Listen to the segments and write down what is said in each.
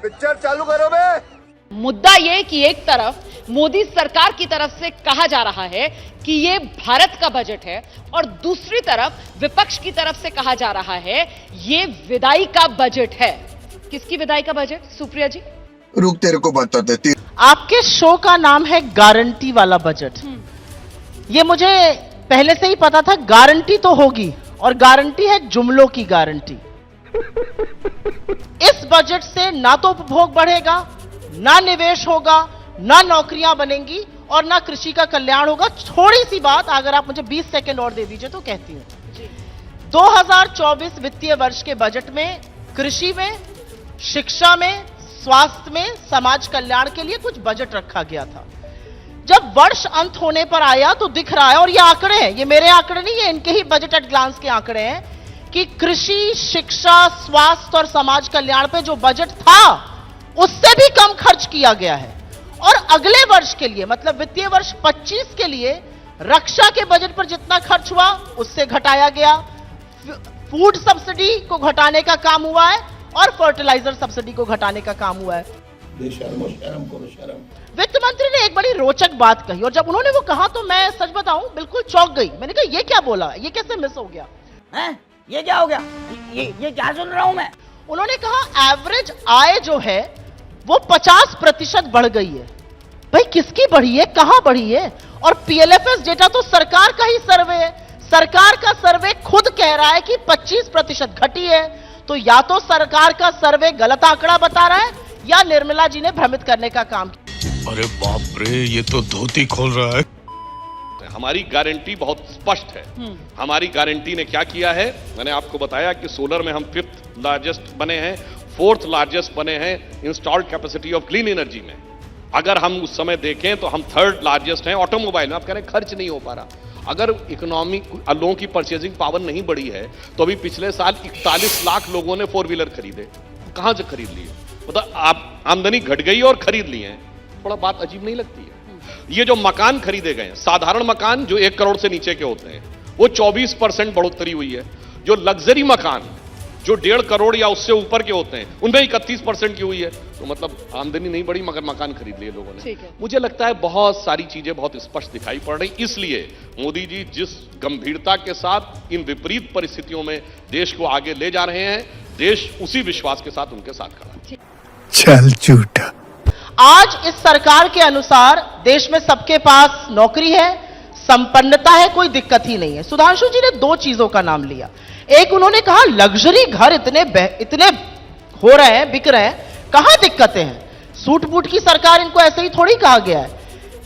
Picture चालू करो बे। मुद्दा ये कि एक तरफ मोदी सरकार की तरफ से कहा जा रहा है कि ये भारत का बजट है और दूसरी तरफ विपक्ष की तरफ से कहा जा रहा है ये विदाई का बजट है। किसकी विदाई का बजट, सुप्रिया जी? रुक, तेरे को बता देती। आपके शो का नाम है गारंटी वाला बजट। ये मुझे पहले से ही पता था, गारंटी तो होगी, और गारंटी है जुमलों की गारंटी। इस बजट से ना तो उपभोग बढ़ेगा, ना निवेश होगा, ना नौकरियां बनेंगी और ना कृषि का कल्याण होगा। थोड़ी सी बात अगर आप मुझे 20 सेकंड और दे दीजिए तो कहती हूं। 2024 वित्तीय वर्ष के बजट में कृषि में, शिक्षा में, स्वास्थ्य में, समाज कल्याण के लिए कुछ बजट रखा गया था। जब वर्ष अंत होने पर आया तो दिख रहा है, और ये आंकड़े हैं, ये मेरे आंकड़े नहीं है, इनके ही बजट एट ग्लांस के आंकड़े हैं, कि कृषि, शिक्षा, स्वास्थ्य और समाज कल्याण पे जो बजट था उससे भी कम खर्च किया गया है। और अगले वर्ष के लिए, मतलब वित्तीय वर्ष 25 के लिए रक्षा के बजट पर जितना खर्च हुआ उससे घटाया गया, फूड सब्सिडी को घटाने का काम हुआ है और फर्टिलाइजर सब्सिडी को घटाने का काम हुआ है। शर्म करो, शर्म। वित्त मंत्री ने एक बड़ी रोचक बात कही, और जब उन्होंने वो कहा तो मैं सच बताऊं बिल्कुल चौंक गई। मैंने कहा ये क्या बोला, ये कैसे मिस हो गया हैं? ये क्या हो गया? ये क्या सुन रहा हूं मैं? उन्होंने कहा एवरेज आय जो है वो 50% बढ़ गई है। भाई किसकी बढ़ी है, कहां बढ़ी है? और पीएलएफएस डेटा तो सरकार का ही सर्वे है। सरकार का सर्वे खुद कह रहा है कि 25% घटी है। तो या तो सरकार का सर्वे गलत आंकड़ा बता रहा है या निर्मला जी ने भ्रमित करने का काम किया। अरे बाप रे, ये तो धोती खोल रहा है। हमारी गारंटी बहुत स्पष्ट है। हमारी गारंटी ने क्या किया है, मैंने आपको बताया कि सोलर में हम 5th लार्जेस्ट बने हैं, 4th लार्जेस्ट बने हैं installed capacity of clean energy में। अगर हम उस समय देखें तो हम 3rd लार्जेस्ट हैं ऑटोमोबाइल में। आप कह रहे हैं खर्च नहीं हो पा रहा। अगर इकोनॉमी लोगों की परचेजिंग पावर नहीं बढ़ी है तो अभी पिछले साल 41 लाख लोगों ने 4 व्हीलर खरीदे। कहां से खरीद लिए? मतलब आप आमदनी घट गई और खरीद लिए हैं। थोड़ा बात अजीब नहीं लगती है? ये जो मकान खरीदे गए, साधारण मकान जो 1 करोड़ से नीचे के होते हैं वो 24% बढ़ोतरी हुई है। जो लग्जरी मकान जो 1.5 करोड़ या उससे ऊपर के होते हैं उनमें 31% की हुई है। तो मतलब आमदनी नहीं बढ़ी मगर मकान खरीद लिए लोगों ने। मुझे लगता है बहुत सारी चीजें बहुत स्पष्ट दिखाई पड़ रही। इसलिए मोदी जी जिस गंभीरता के साथ इन विपरीत परिस्थितियों में देश को आगे ले जा रहे हैं, देश उसी विश्वास के साथ उनके साथ खड़ा है। चल झूठा। आज इस सरकार के अनुसार देश में सबके पास नौकरी है, संपन्नता है, कोई दिक्कत ही नहीं है। सुधांशु जी ने 2 चीजों का नाम लिया। एक उन्होंने कहा लग्जरी घर इतने हो रहे हैं, बिक रहे हैं, कहां दिक्कतें हैं? सूट बूट की सरकार, इनको ऐसे ही थोड़ी कहा गया है।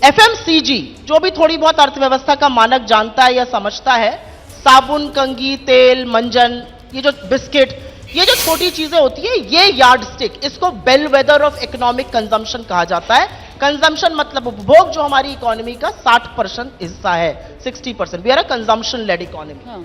एफएमसीजी जो भी थोड़ी बहुत अर्थव्यवस्था का मानक जानता है या समझता है, साबुन, कंघी, तेल, मंजन, ये जो बिस्किट, ये जो छोटी चीजें होती है, ये यार्ड स्टिक, इसको बेलवेदर ऑफ इकोनॉमिक कंजम्पशन कहा जाता है। कंजम्पशन मतलब उपभोग, जो हमारी इकोनॉमी का 60% हिस्सा है, 60%। We are a consumption led economy.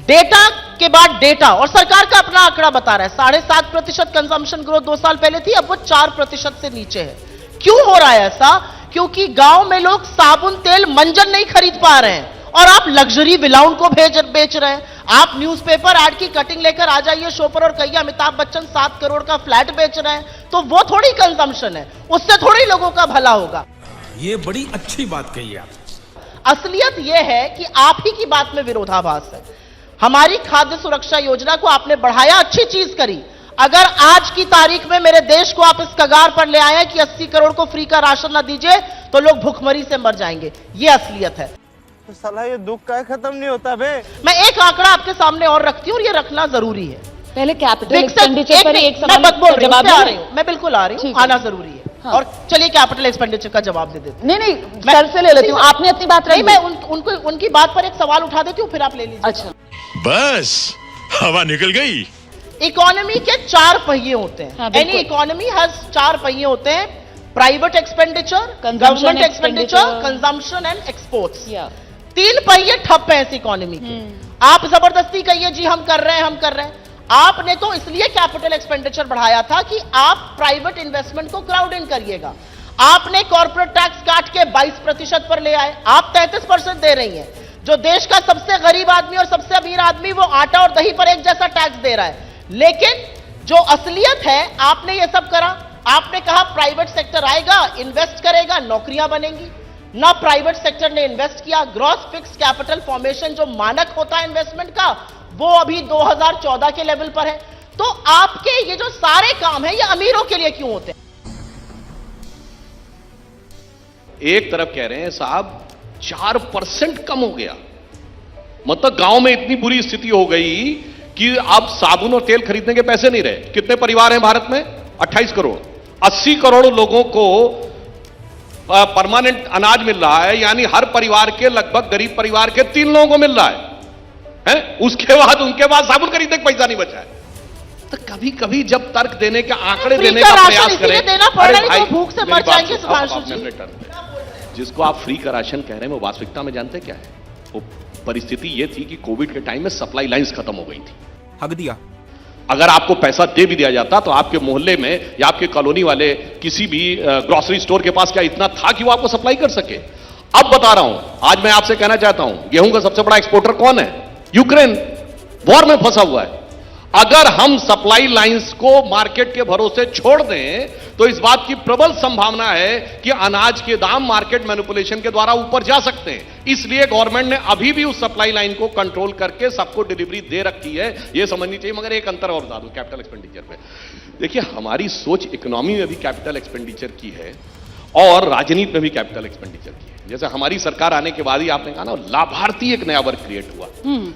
Data के बाद डेटा, और सरकार का अपना आंकड़ा बता रहा है 7.5% कंजम्पशन ग्रोथ 2 साल पहले थी, अब वो 4% से नीचे है। क्यों हो रहा है ऐसा? क्योंकि गांव में लोग साबुन, तेल, मंजन नहीं खरीद पा रहे हैं और आप लग्जरी विलाउन को बेच रहे हैं। आप न्यूज़पेपर ऐड की कटिंग लेकर आ जाइए शो पर और कहिए अमिताभ बच्चन 7 करोड़ का फ्लैट बेच रहे हैं, तो वो थोड़ी कंजम्पशन है, उससे थोड़ी लोगों का भला होगा। ये बड़ी अच्छी बात कही आप। असलियत यह है कि आप ही की बात में विरोधाभास है। हमारी खाद्य सुरक्षा योजना को आपने बढ़ाया, अच्छी चीज करी। अगर आज की तारीख में मेरे देश को आप इस कगार पर ले आए कि 80 करोड़ को फ्री का राशन ना दीजिए तो लोग भूखमरी से मर जाएंगे, ये असलियत है। तो साला ये दुख का खत्म नहीं होता बे। मैं एक आंकड़ा आपके सामने और रखती हूँ और ये रखना जरूरी है। पहले कैपिटल एक्सपेंडिचर पर एक सवाल जवाब आ रही हूँ, मैं बिल्कुल आ रही हूँ, आना जरूरी है। हाँ। और चलिए कैपिटल एक्सपेंडिचर का जवाब दे देते। नहीं सर से ले लेती हूँ, आपने अपनी बात रखी। मैं उनकी बात पर एक सवाल उठा देती हूँ, फिर आप ले लीजिए। अच्छा, बस हवा निकल गई। इकोनॉमी के 4 पहिए होते हैं। हाँ, एनी इकोनॉमी हैज 4 पहिए होते हैं: private expenditure, government expenditure, consumption and exports. 3 पहिए ठप है इस इकोनॉमी के। आप जबरदस्ती कहिए जी हम कर रहे हैं। आपने तो इसलिए कैपिटल एक्सपेंडिचर बढ़ाया था कि आप प्राइवेट इन्वेस्टमेंट को क्राउड इन करिएगा। आपने कॉर्पोरेट टैक्स काट के 22% पर ले आए, आप 33% दे रही हैं। जो देश का सबसे गरीब आदमी और सबसे अमीर आदमी वो आटा और दही पर एक जैसा टैक्स दे रहा है, लेकिन जो असलियत है, आपने ये सब करा। आपने कहा प्राइवेट सेक्टर आएगा, इन्वेस्ट करेगा, नौकरियां बनेंगी। ना प्राइवेट सेक्टर ने इन्वेस्ट किया। ग्रॉस फिक्स कैपिटल फॉर्मेशन जो मानक होता है इन्वेस्टमेंट का, वो अभी 2014 के लेवल पर है। तो आपके ये जो सारे काम है, ये अमीरों के लिए क्यों होते हैं? एक तरफ कह रहे हैं साहब 4% कम हो गया, मतलब गांव में इतनी बुरी स्थिति हो गई कि अब साबुन और तेल खरीदने के पैसे नहीं रहे। कितने परिवार हैं भारत में? 28 करोड़। 80 करोड़ लोगों को परमानेंट अनाज मिल रहा है, यानी हर परिवार के लगभग गरीब परिवार के 3 लोगों को मिल रहा है? उसके बाद उनके पास साबुन खरीदने का पैसा नहीं बचा है। तो कभी कभी जब तर्क देने के आंकड़े देने का प्रयास करें, देना पड़ रहा है, तो भूख से मर जाएंगे सुधांशु जी। जिसको आप फ्री का राशन कह रहे हैं, वो वास्तविकता में जानते क्या है? वो परिस्थिति ये थी कि कोविड के टाइम में सप्लाई लाइंस खत्म हो गई थी। हक दिया। अगर आपको पैसा दे भी दिया जाता तो आपके मोहल्ले में या आपके कॉलोनी वाले किसी भी ग्रोसरी स्टोर के पास क्या इतना था कि वो आपको सप्लाई कर सके? अब बता रहा हूं, आज मैं आपसे कहना चाहता हूं, गेहूं का सबसे बड़ा एक्सपोर्टर कौन है? यूक्रेन वॉर में फंसा हुआ है। अगर हम सप्लाई लाइंस को मार्केट के भरोसे छोड़ दें तो इस बात की प्रबल संभावना है कि अनाज के दाम मार्केट मैनिपुलेशन के द्वारा ऊपर जा सकते हैं। इसलिए गवर्नमेंट ने अभी भी उस सप्लाई लाइन को कंट्रोल करके सबको डिलीवरी दे रखी है, यह समझनी चाहिए। मगर एक अंतर और बता दूं कैपिटल एक्सपेंडिचर पे। देखिए, हमारी सोच इकोनॉमी में भी कैपिटल एक्सपेंडिचर की है और राजनीति में भी कैपिटल एक्सपेंडिचर की है। जैसे हमारी सरकार आने के बाद ही आपने कहा ना, लाभार्थी एक नया वर्ग क्रिएट हुआ,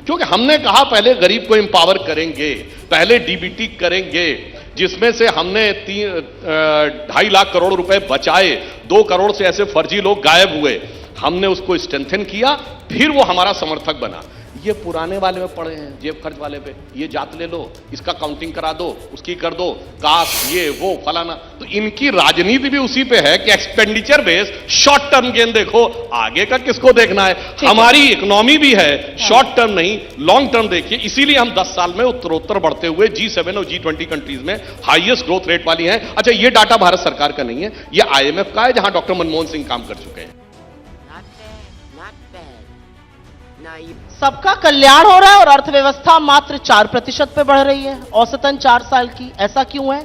क्योंकि हमने कहा पहले गरीब को एम्पावर करेंगे, पहले डीबीटी करेंगे, जिसमें से हमने 2.5 लाख करोड़ रुपए बचाए, 2 करोड़ से ऐसे फर्जी लोग गायब हुए, हमने उसको स्ट्रेंथन किया, फिर वो हमारा समर्थक बना। ये पुराने वाले में पड़े हैं, जेब खर्च वाले पे, ये जात ले लो, इसका काउंटिंग करा दो, उसकी कर दो, कास्ट, ये वो फलाना। तो इनकी राजनीति भी उसी पे है कि expenditure base, short term gain देखो, आगे का किसको देखना है। हमारी इकोनॉमी भी है शॉर्ट टर्म नहीं, लॉन्ग टर्म देखिए। इसीलिए हम 10 साल में उत्तरोत्तर बढ़ते हुए G7 और G20 कंट्रीज में हाईएस्ट ग्रोथ रेट वाली हैं। अच्छा, ये डाटा भारत सरकार का नहीं है, ये IMF का है, जहां डॉक्टर मनमोहन सिंह काम कर चुके हैं। सबका कल्याण हो रहा है और अर्थव्यवस्था मात्र 4% पे बढ़ रही है, औसतन 4 साल की। ऐसा क्यों है?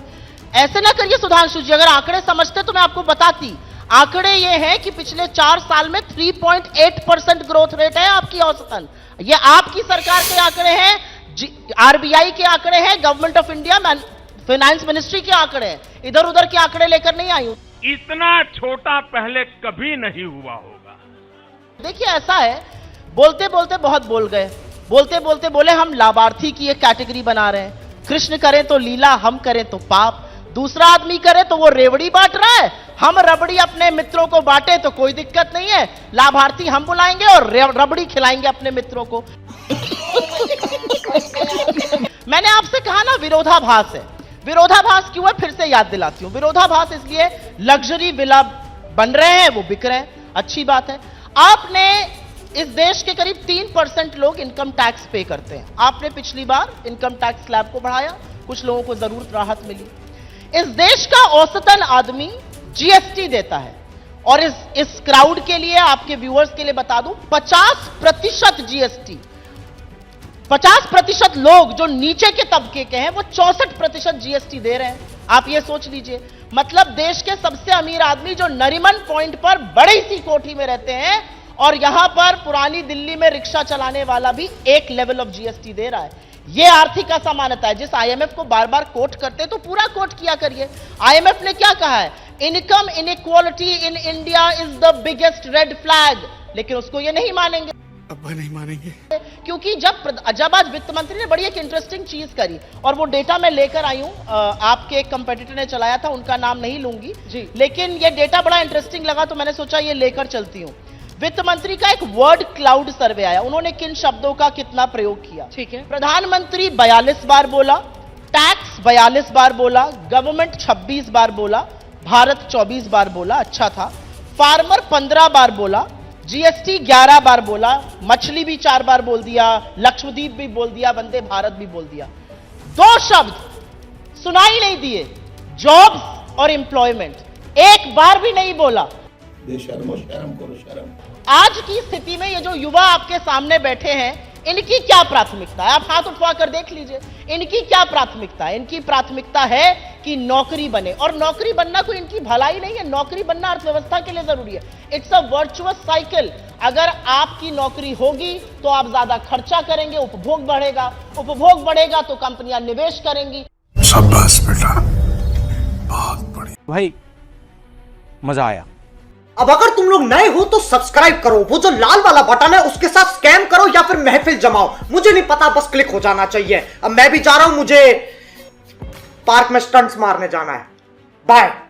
ऐसे ना करिए सुधांशु जी, अगर आंकड़े समझते तो मैं आपको बताती। आंकड़े ये हैं कि पिछले 4 साल में 3.8% ग्रोथ रेट है आपकी औसतन। ये आपकी सरकार के आंकड़े हैं, RBI के आंकड़े हैं, government of India finance ministry के आंकड़े हैं। इधर उधर के आंकड़े लेकर नहीं आई हूं। इतना छोटा पहले कभी नहीं हुआ होगा। देखिए, ऐसा है, बोलते बोलते बहुत बोल गए, बोलते बोलते बोले हम लाभार्थी की एक कैटेगरी बना रहे हैं। कृष्ण करें तो लीला, हम करें तो पाप, दूसरा आदमी करे तो वो रेवड़ी बांट रहा है, हम रबड़ी अपने मित्रों को बांटे तो कोई दिक्कत नहीं है। लाभार्थी हम बुलाएंगे और रबड़ी खिलाएंगे अपने मित्रों को। मैंने आपसे कहा ना, विरोधाभास है। विरोधाभास क्यों है, फिर से याद दिलाती हूं। विरोधाभास इसलिए, लग्जरी विला बन रहे हैं, वो बिक रहे हैं, अच्छी बात है। आपने इस देश के करीब 3% लोग इनकम टैक्स पे करते हैं। आपने पिछली बार इनकम टैक्स स्लैब को बढ़ाया, कुछ लोगों को जरूर राहत मिली। इस देश का औसतन आदमी GST देता है, और इस क्राउड के लिए, आपके व्यूअर्स के लिए बता दूं, 50% GST। 50% लोग जो नीचे के तबके के हैं, वो 64% GST दे रहे हैं। आप ये सोच लीजिए, मतलब देश के सबसे अमीर आदमी जो नरीमन पॉइंट पर बड़ी सी कोठी में रहते हैं, और यहां पर पुरानी दिल्ली में रिक्शा चलाने वाला भी एक लेवल ऑफ GST दे रहा है। यह आर्थिक असमानता है, जिस IMF को बार बार कोट करते हैं तो पूरा कोट किया करिए। IMF ने क्या कहा है? Income inequality in India is the biggest red flag. लेकिन उसको ये नहीं मानेंगे, अब नहीं मानेंगे, क्योंकि जब आज वित्त मंत्री ने बड़ी एक इंटरेस्टिंग चीज करी, और वो डेटा मैं लेकर आई हूं, आपके एक कंपेटिटर ने चलाया था, उनका नाम नहीं लूंगी जी, लेकिन ये डेटा बड़ा इंटरेस्टिंग लगा तो मैंने सोचा ये लेकर चलती हूं। वित्त मंत्री का एक वर्ड क्लाउड सर्वे आया, उन्होंने किन शब्दों का कितना प्रयोग किया। ठीक है। प्रधानमंत्री 42 बार बोला, टैक्स 42 बार बोला, गवर्नमेंट 26 बार बोला, भारत 24 बार बोला, अच्छा था। फार्मर 15 बार बोला, GST 11 बार बोला, मछली भी 4 बार बोल दिया, लक्षद्वीप भी बोल दिया, वंदे भारत भी बोल दिया। 2 शब्द सुनाई नहीं दिए, जॉब्स और एम्प्लॉयमेंट। एक बार भी नहीं बोला। शर्म करो शर्म। आज की स्थिति में ये जो युवा आपके सामने बैठे हैं, इनकी क्या प्राथमिकता है? आप हाथ उठवा कर देख लीजिए, इनकी क्या प्राथमिकता है? इनकी प्राथमिकता है कि नौकरी बने, और नौकरी बनना कोई इनकी भलाई नहीं है, नौकरी बनना अर्थव्यवस्था के लिए जरूरी है। It's a virtuous cycle. अगर आपकी नौकरी होगी तो आप ज्यादा खर्चा करेंगे, उपभोग बढ़ेगा तो कंपनियां निवेश करेंगी। शाबाश बेटा, बहुत बढ़िया भाई मजा आया। अब अगर तुम लोग नए हो तो सब्सक्राइब करो, वो जो लाल वाला बटन है उसके साथ स्कैम करो या फिर महफिल जमाओ, मुझे नहीं पता, बस क्लिक हो जाना चाहिए। अब मैं भी जा रहा हूं, मुझे पार्क में स्टंट्स मारने जाना है। बाय।